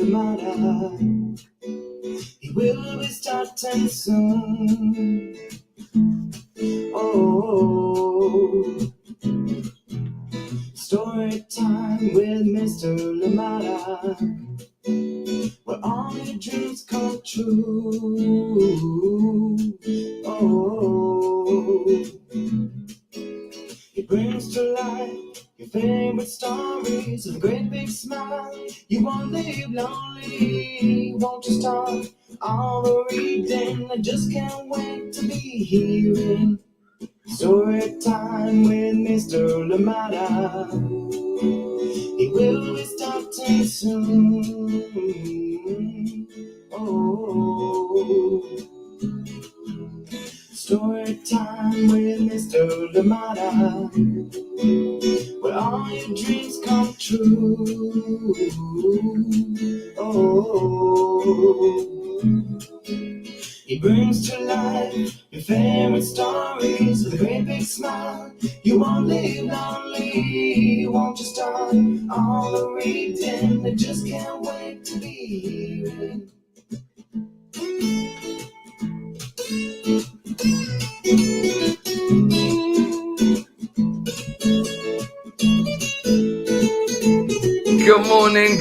Limata. He will be starting soon. Oh, story time with Mr. Limata, where all your dreams come true. Oh, he brings to life your favorite stories with a great big smile. You won't live lonely, won't you start all the reading? I just can't wait to be hearing story time with Mr. Limata. He will be starting soon. Oh, story time with Mr. Limata, where all your dreams come true. Oh, he brings to life your favorite stories with a great big smile. You won't live lonely, won't you start all the reading? I just can't wait to be hearing.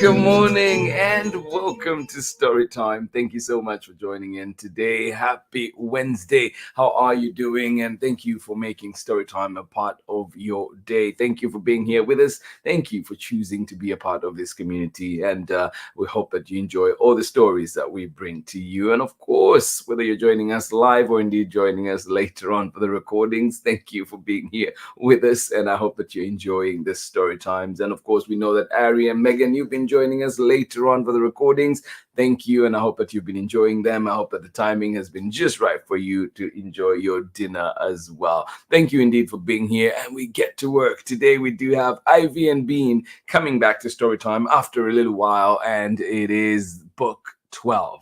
Good morning, and welcome to Storytime. Thank you so much for joining in today. Happy Wednesday. How are you doing? And thank you for making Storytime a part of your day. Thank you for being here with us. Thank you for choosing to be a part of this community. And we hope that you enjoy all the stories that we bring to you. And of course, whether you're joining us live or indeed joining us later on for the recordings, thank you for being here with us. And I hope that you're enjoying this story times. And of course, we know that Ari and Megan, you've been joining us later on for the recordings. Thank you. And I hope that you've been enjoying them. I hope that the timing has been just right for you to enjoy your dinner as well. Thank you indeed for being here. And we get to work. Today, we do have Ivy and Bean coming back to Storytime after a little while. And it is book 12.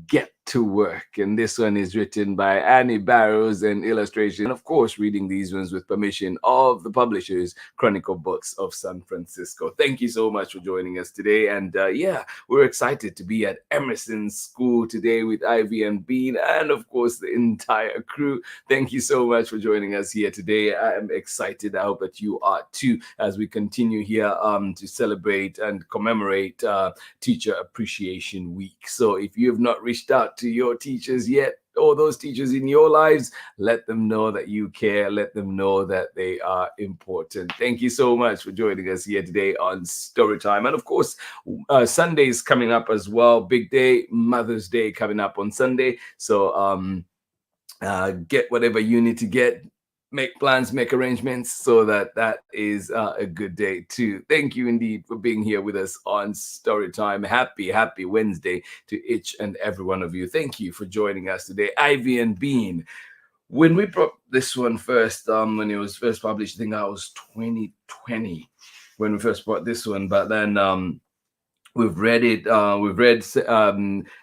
Get to Work. And this one is written by Annie Barrows and illustration. And of course, reading these ones with permission of the publishers, Chronicle Books of San Francisco. Thank you so much for joining us today. And we're excited to be at Emerson School today with Ivy and Bean and of course the entire crew. Thank you so much for joining us here today. I am excited. I hope that you are too, as we continue here to celebrate and commemorate Teacher Appreciation Week. So if you have not reached out to your teachers yet, or those teachers in your lives, let them know that you care. Let them know that they are important. Thank you so much for joining us here today on Storytime. And of course, Sunday's coming up as well. Big day, Mother's Day coming up on Sunday. So get whatever you need to get. Make plans, make arrangements so that is a good day too. Thank you indeed for being here with us on Storytime. Happy Wednesday to each and every one of you. Thank you for joining us today. Ivy and Bean. When we brought this one first, when it was first published, I think that was 2020 when we first brought this one. But then we've read it. We've read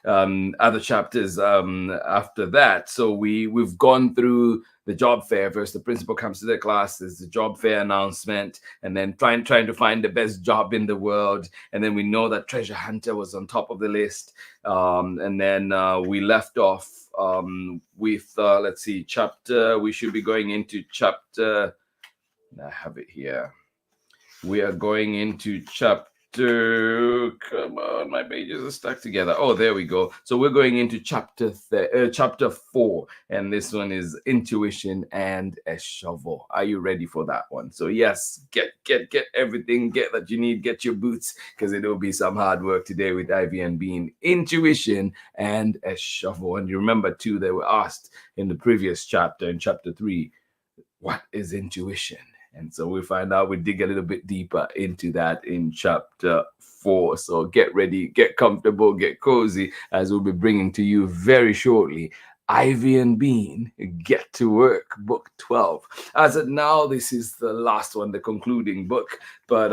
other chapters after that. So we've gone through the job fair. First, the principal comes to the class. There's the job fair announcement, and then trying to find the best job in the world. And then we know that treasure hunter was on top of the list. And then we left off with let's see, chapter. We should be going into chapter. I have it here. We are going into chapter. Come on, my pages are stuck together. Oh, there we go. So we're going into chapter 4, and this one is Intuition and a Shovel. Are you ready for that one? So yes, get everything, get that you need, get your boots, because it will be some hard work today with Ivy and Bean. Intuition and a Shovel. And you remember too, they were asked in the previous chapter, in chapter 3, what is intuition? And so we find out, we dig a little bit deeper into that in chapter 4. So get ready, get comfortable, get cozy, as we'll be bringing to you very shortly Ivy and Bean, Get to Work, book 12. As of now, this is the last one, the concluding book. But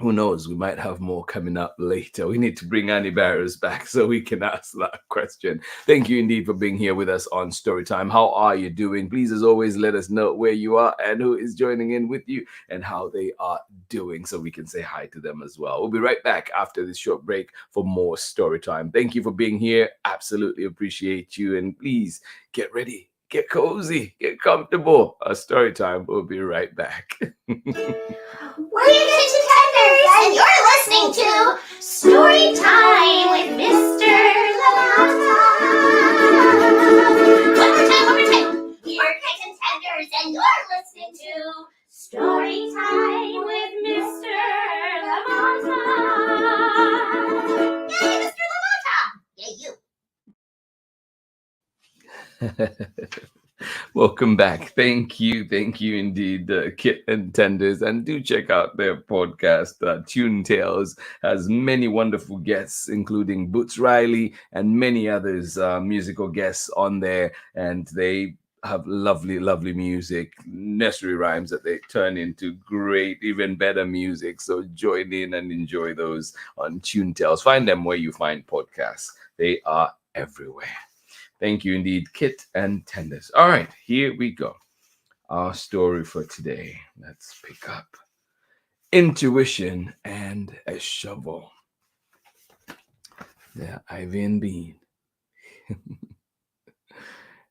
who knows, we might have more coming up later. We need to bring Annie Barrows back so we can ask that question. Thank you indeed for being here with us on Storytime. How are you doing? Please, as always, let us know where you are and who is joining in with you and how they are doing so we can say hi to them as well. We'll be right back after this short break for more Storytime. Thank you for being here. Absolutely appreciate you. And please get ready. Get cozy, get comfortable. Our story time. We'll be right back. We're your kitchen tenders, and you're listening to Storytime with Mr. Limata. One more time. Your kitchen tenders, and you're listening to Storytime with Mr. Limata. Yay, Mr. Limata! Yay, you. Welcome back. Thank you indeed, Kit and Tenders. And do check out their podcast, Tune Tales. Has many wonderful guests, including Boots Riley and many others, musical guests on there. And they have lovely music, nursery rhymes that they turn into great, even better music. So join in and enjoy those on Tune Tales. Find them where you find podcasts. They are everywhere. Thank you indeed, Kit and Tenders. All right, here we go. Our story for today. Let's pick up Intuition and a Shovel. The Ivy and Bean.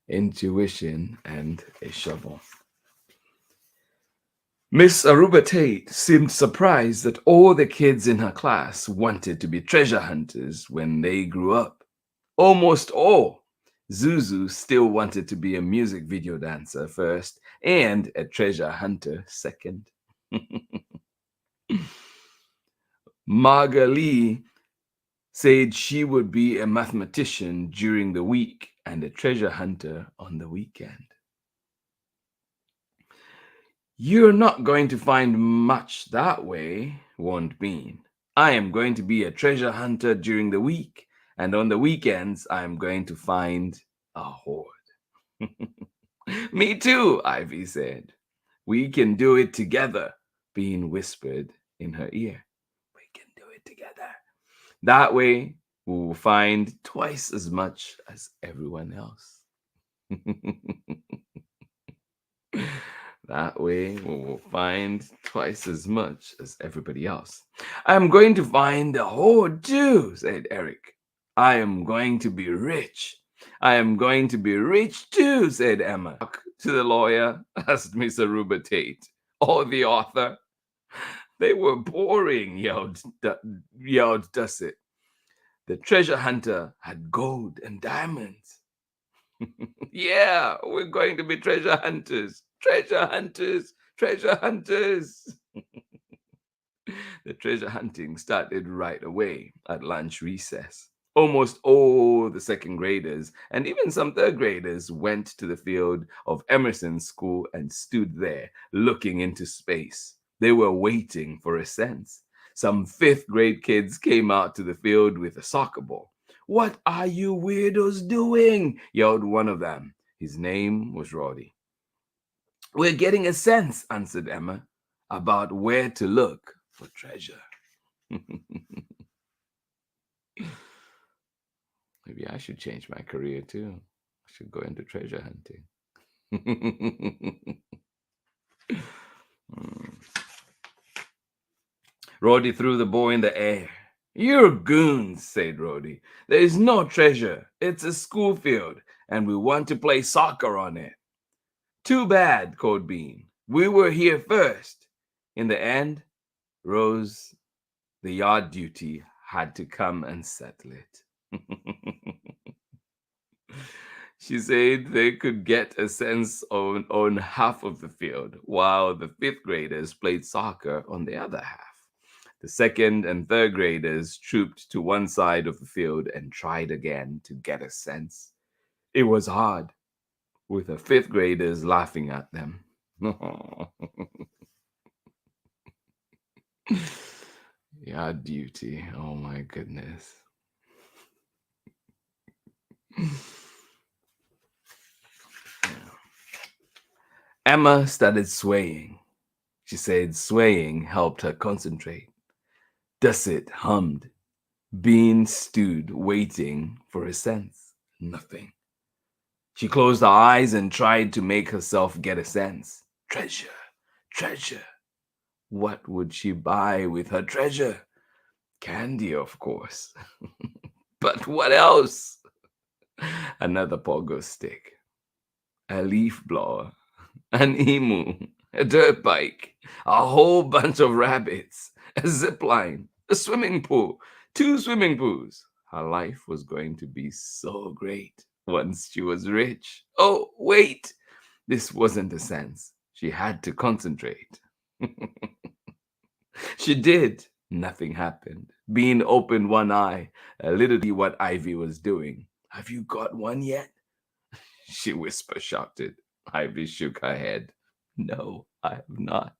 Intuition and a Shovel. Miss Aruba Tate seemed surprised that all the kids in her class wanted to be treasure hunters when they grew up. Almost all. Zuzu still wanted to be a music video dancer first and a treasure hunter second. Margalie said she would be a mathematician during the week and a treasure hunter on the weekend. You're not going to find much that way, warned Bean. I am going to be a treasure hunter during the week, and on the weekends, I am going to find a hoard. Me too, Ivy said. We can do it together, Bean whispered in her ear. We can do it together. That way, we will find twice as much as everyone else. That way, we will find twice as much as everybody else. I'm going to find a hoard too, said Eric. I am going to be rich. I am going to be rich too, said Emma. To the lawyer, asked Miss Aruba Tate. Or the author. They were boring, yelled Dusset. The treasure hunter had gold and diamonds. Yeah, we're going to be treasure hunters. Treasure hunters. Treasure hunters. The treasure hunting started right away at lunch recess. Almost all the second graders and even some third graders went to the field of Emerson School and stood there looking into space. They were waiting for a sense. Some fifth grade kids came out to the field with a soccer ball. What are you weirdos doing? Yelled one of them. His name was Roddy. We're getting a sense, answered Emma, about where to look for treasure. Maybe I should change my career too. I should go into treasure hunting. Roddy threw the ball in the air. You're goons, said Roddy. There is no treasure. It's a school field, and we want to play soccer on it. Too bad, called Bean. We were here first. In the end, Rose, the yard duty, had to come and settle it. She said they could get a sense on half of the field, while the fifth graders played soccer on the other half. The second and third graders trooped to one side of the field and tried again to get a sense. It was hard, with the fifth graders laughing at them. Yeah, duty. Oh my goodness. Emma started swaying. She said swaying helped her concentrate. Dusset hummed. Bean stood, waiting for a sense. Nothing. She closed her eyes and tried to make herself get a sense. Treasure, treasure. What would she buy with her treasure? Candy, of course. But what else? Another pogo stick, a leaf blower, an emu, a dirt bike, a whole bunch of rabbits, a zip line, a swimming pool, two swimming pools. Her life was going to be so great once she was rich. Oh, wait! This wasn't a sense. She had to concentrate. She did. Nothing happened. Bean opened one eye, a little to see what Ivy was doing. Have you got one yet? She whisper shouted. Ivy shook her head. No, I have not.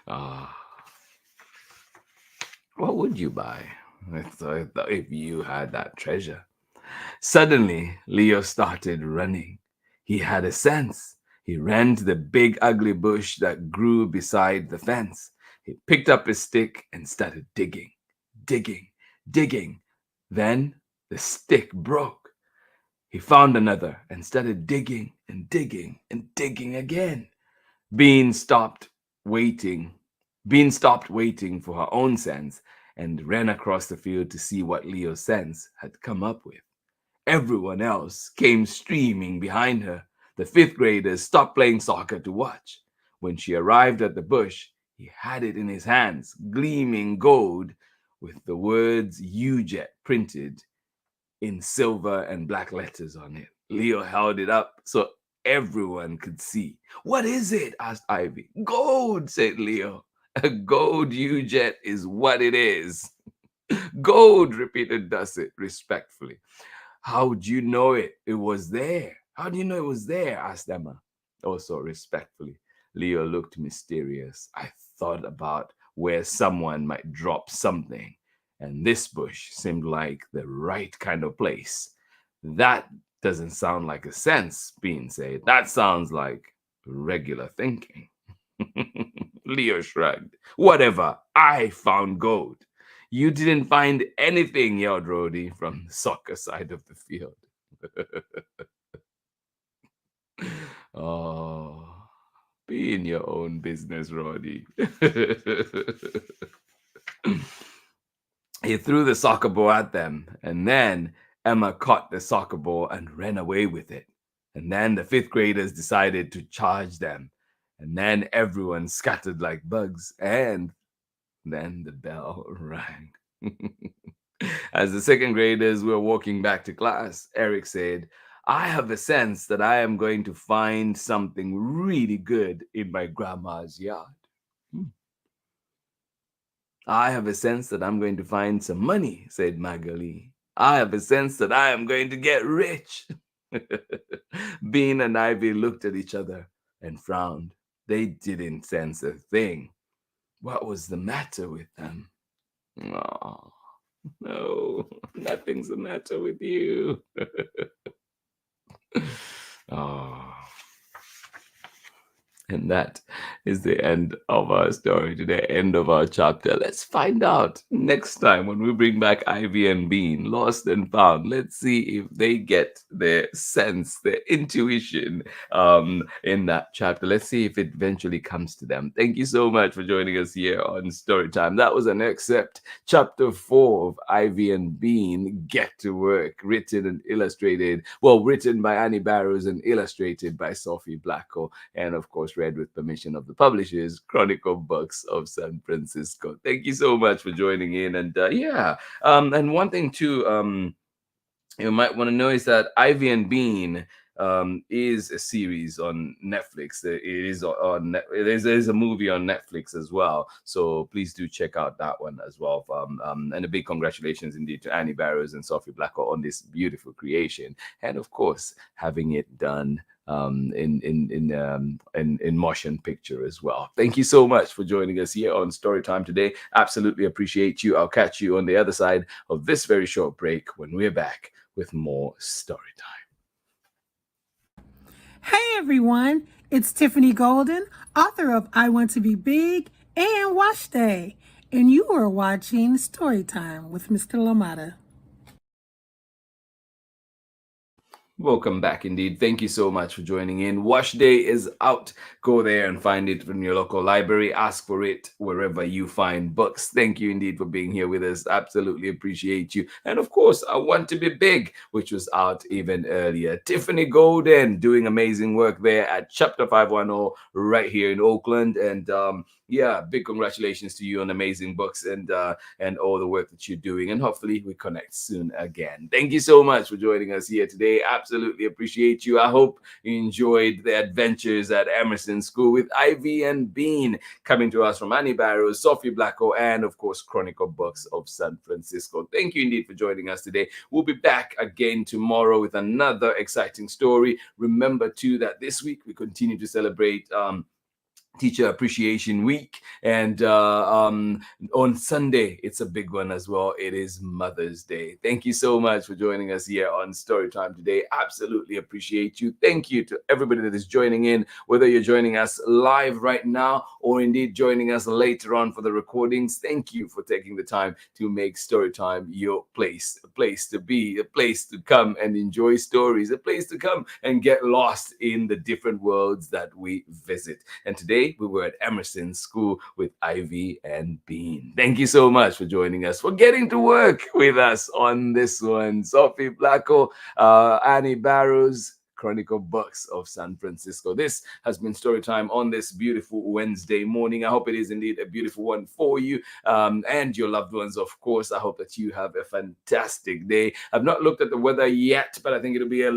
Ah, what would you buy if you had that treasure? Suddenly, Leo started running. He had a sense. He ran to the big ugly bush that grew beside the fence. He picked up his stick and started digging, digging, digging. Then the stick broke. He found another and started digging and digging and digging again. Bean stopped waiting. Bean stopped waiting for her own sense and ran across the field to see what Leo's sense had come up with. Everyone else came streaming behind her. The fifth graders stopped playing soccer to watch. When she arrived at the bush, he had it in his hands, gleaming gold, with the words UJET printed in silver and black letters on it. Leo held it up so everyone could see. What is it? Asked Ivy. Gold, said Leo. A gold UJET is what it is. Gold, repeated Dusset respectfully. How'd you know it was there? How do you know it was there? Asked Emma, also respectfully. Leo looked mysterious. I thought about where someone might drop something, and this bush seemed like the right kind of place. That doesn't sound like a sense, Bean said. That sounds like regular thinking. Leo shrugged. Whatever, I found gold. You didn't find anything, yelled Rhodey from the soccer side of the field. Oh, be in your own business, Roddy. He threw the soccer ball at them, and then Emma caught the soccer ball and ran away with it. And then the fifth graders decided to charge them. And then everyone scattered like bugs, and then the bell rang. As the second graders were walking back to class, Eric said, I have a sense that I am going to find something really good in my grandma's yard. I have a sense that I'm going to find some money, said Magali. I have a sense that I am going to get rich. Bean and Ivy looked at each other and frowned. They didn't sense a thing. What was the matter with them? Oh, no, nothing's the matter with you. Oh. And that is the end of our story today, end of our chapter. Let's find out next time when we bring back Ivy and Bean, lost and found. Let's see if they get their sense, their intuition in that chapter. Let's see if it eventually comes to them. Thank you so much for joining us here on Storytime. That was an excerpt, chapter 4 of Ivy and Bean, Get to Work, written and illustrated, written by Annie Barrows and illustrated by Sophie Blackall, and of course, read with permission of the publishers, Chronicle Books of San Francisco. Thank you so much for joining in. And and one thing too, you might want to know is that Ivy and Bean is a series on Netflix. It is on there's a movie on Netflix as well, so please do check out that one as well. And a big congratulations indeed to Annie Barrows and Sophie Blackall on this beautiful creation, and of course having it done in motion picture as well. Thank you so much for joining us here on Storytime today. Absolutely appreciate you. I'll catch you on the other side of this very short break when we're back with more Storytime. Hey everyone, it's Tiffany Golden, author of I Want to Be Big and wash day. And you are watching Storytime with Mr. Limata. Welcome back indeed. Thank you so much for joining in. Wash Day is out. Go there and find it in your local library. Ask for it wherever you find books. Thank you indeed for being here with us. Absolutely appreciate you. And of course, I Want to Be Big, which was out even earlier. Tiffany Golden doing amazing work there at Chapter 510 right here in Oakland. And yeah, big congratulations to you on amazing books and all the work that you're doing. And hopefully we connect soon again. Thank you so much for joining us here today. Absolutely appreciate you. I hope you enjoyed the adventures at Emerson School with Ivy and Bean, coming to us from Annie Barrows, Sophie Blackall, and of course Chronicle Books of San Francisco. Thank you indeed for joining us today. We'll be back again tomorrow with another exciting story. Remember too that this week we continue to celebrate Teacher Appreciation Week, and on Sunday it's a big one as well. It is Mother's Day. Thank you so much for joining us here on Storytime today. Absolutely appreciate you. Thank you to everybody that is joining in, whether you're joining us live right now or indeed joining us later on for the recordings. Thank you for taking the time to make Storytime your place, a place to be, a place to come and enjoy stories, a place to come and get lost in the different worlds that we visit. And today we were at Emerson School with Ivy and Bean. Thank you so much for joining us, for getting to work with us on this one. Sophie Blackall, Annie Barrows, Chronicle Books of San Francisco. This has been Storytime on this beautiful Wednesday morning. I hope it is indeed a beautiful one for you and your loved ones, of course. I hope that you have a fantastic day. I've not looked at the weather yet, but I think it'll be a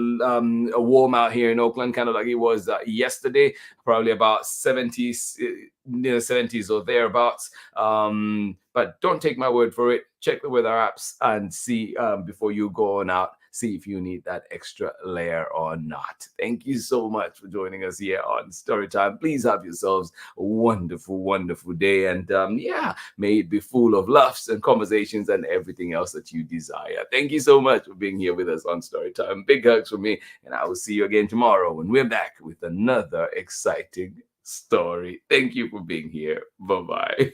warm out here in Oakland, kind of like it was yesterday, probably about 70s, near 70s or thereabouts. But don't take my word for it. Check the weather apps and see before you go on out. See if you need that extra layer or not. Thank you so much for joining us here on Storytime. Please have yourselves a wonderful, wonderful day. And yeah, may it be full of laughs and conversations and everything else that you desire. Thank you so much for being here with us on Storytime. Big hugs from me. And I will see you again tomorrow when we're back with another exciting story. Thank you for being here. Bye-bye.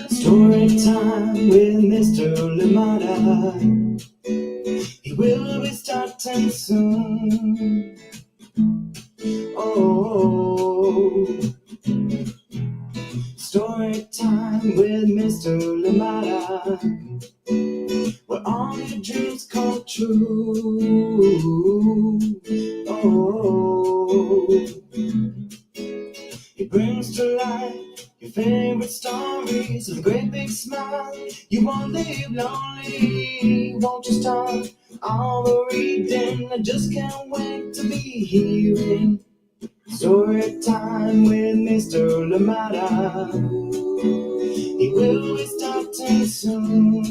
Storytime with Mr. Limata. He will be starting soon. Oh, Storytime with Mr. Limata, where all your dreams come true. Oh, he brings to life your favorite stories with a great big smile. You won't live lonely, won't you start all the reading? I just can't wait to be hearing Storytime with Mr. Limata. He will be starting soon.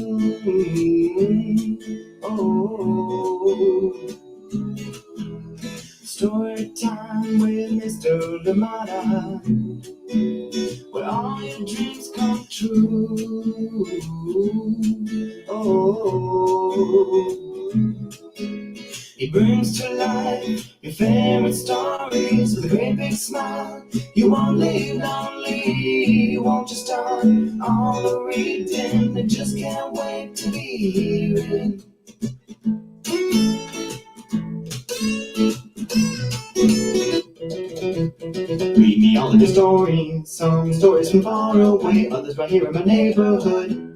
Oh, Storytime with Mr. Limata, where all your dreams come true. Oh, he brings to life your favorite stories with a great big smile. You won't live lonely, won't you start all the reading? I just can't wait to be hearing. Read me all of your stories, some stories from far away, others right here in my neighborhood.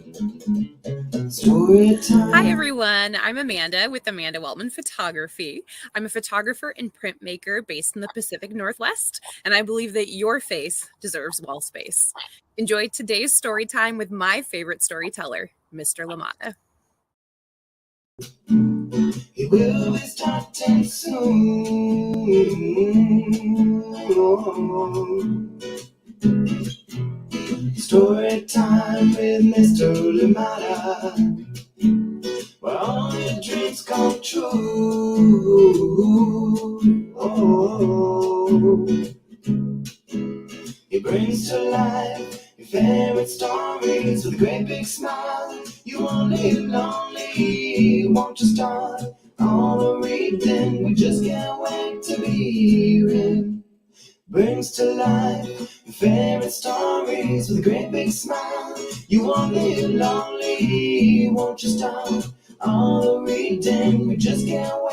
Storytime. Hi everyone, I'm Amanda with Amanda Weltman Photography. I'm a photographer and printmaker based in the Pacific Northwest, and I believe that your face deserves wall space. Enjoy today's story time with my favorite storyteller, Mr. Limata. He will be starting soon. Story time with Mr. Limata, where all your dreams come true. Oh, brings to life your favorite stories with a great big smile. You won't live lonely, won't you start all the reading? We just can't wait to be hearing. Brings to life your favorite stories with a great big smile. You won't live lonely, won't you start all the reading? We just can't wait